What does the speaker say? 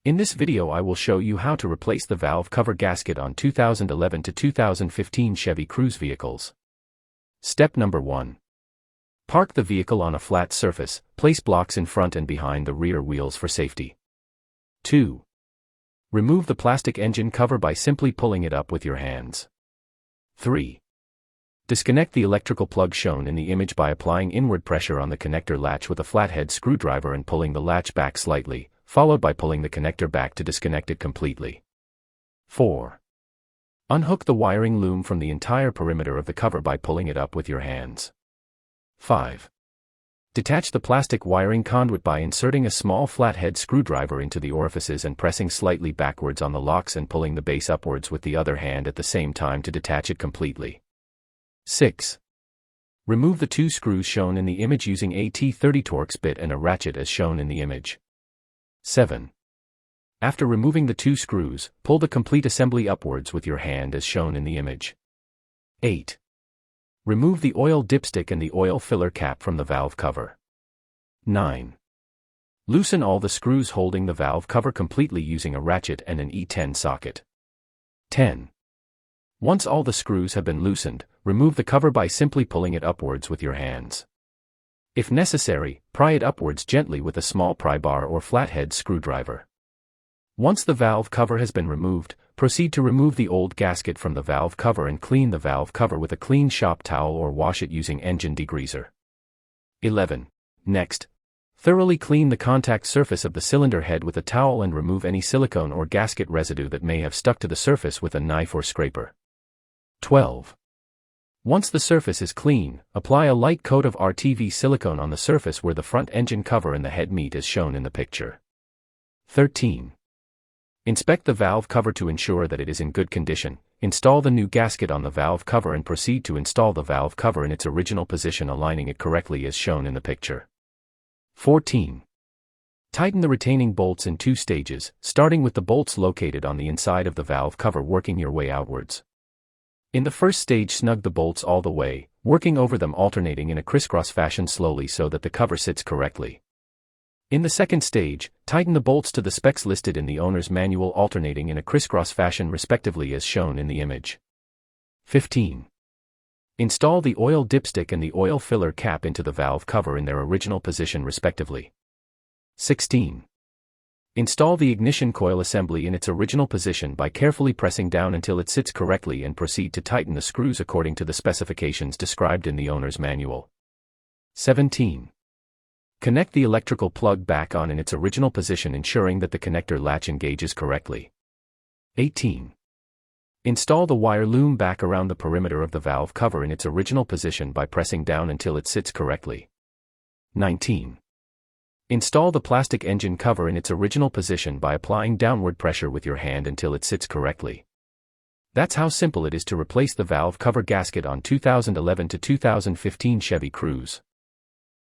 In this video I will show you how to replace the valve cover gasket on 2011 to 2015 Chevy Cruze vehicles. Step number 1. Park the vehicle on a flat surface, place blocks in front and behind the rear wheels for safety. 2. Remove the plastic engine cover by simply pulling it up with your hands. 3. Disconnect the electrical plug shown in the image by applying inward pressure on the connector latch with a flathead screwdriver and pulling the latch back slightly, followed by pulling the connector back to disconnect it completely. 4. Unhook the wiring loom from the entire perimeter of the cover by pulling it up with your hands. 5. Detach the plastic wiring conduit by inserting a small flathead screwdriver into the orifices and pressing slightly backwards on the locks and pulling the base upwards with the other hand at the same time to detach it completely. 6. Remove the 2 screws shown in the image using a T30 Torx bit and a ratchet as shown in the image. 7. After removing the 2 screws, pull the complete assembly upwards with your hand as shown in the image. 8. Remove the oil dipstick and the oil filler cap from the valve cover. 9. Loosen all the screws holding the valve cover completely using a ratchet and an E10 socket. 10. Once all the screws have been loosened, remove the cover by simply pulling it upwards with your hands. If necessary, pry it upwards gently with a small pry bar or flathead screwdriver. Once the valve cover has been removed, proceed to remove the old gasket from the valve cover and clean the valve cover with a clean shop towel or wash it using engine degreaser. 11. Next, thoroughly clean the contact surface of the cylinder head with a towel and remove any silicone or gasket residue that may have stuck to the surface with a knife or scraper. 12. Once the surface is clean, apply a light coat of RTV silicone on the surface where the front engine cover and the head meet as shown in the picture. 13. Inspect the valve cover to ensure that it is in good condition, install the new gasket on the valve cover and proceed to install the valve cover in its original position, aligning it correctly as shown in the picture. 14. Tighten the retaining bolts in 2 stages, starting with the bolts located on the inside of the valve cover working your way outwards. In the first stage, snug the bolts all the way, working over them alternating in a crisscross fashion slowly so that the cover sits correctly. In the second stage, tighten the bolts to the specs listed in the owner's manual alternating in a crisscross fashion respectively as shown in the image. 15. Install the oil dipstick and the oil filler cap into the valve cover in their original position respectively. 16. Install the ignition coil assembly in its original position by carefully pressing down until it sits correctly and proceed to tighten the screws according to the specifications described in the owner's manual. 17. Connect the electrical plug back on in its original position, ensuring that the connector latch engages correctly. 18. Install the wire loom back around the perimeter of the valve cover in its original position by pressing down until it sits correctly. 19. Install the plastic engine cover in its original position by applying downward pressure with your hand until it sits correctly. That's how simple it is to replace the valve cover gasket on 2011 to 2015 Chevy Cruze.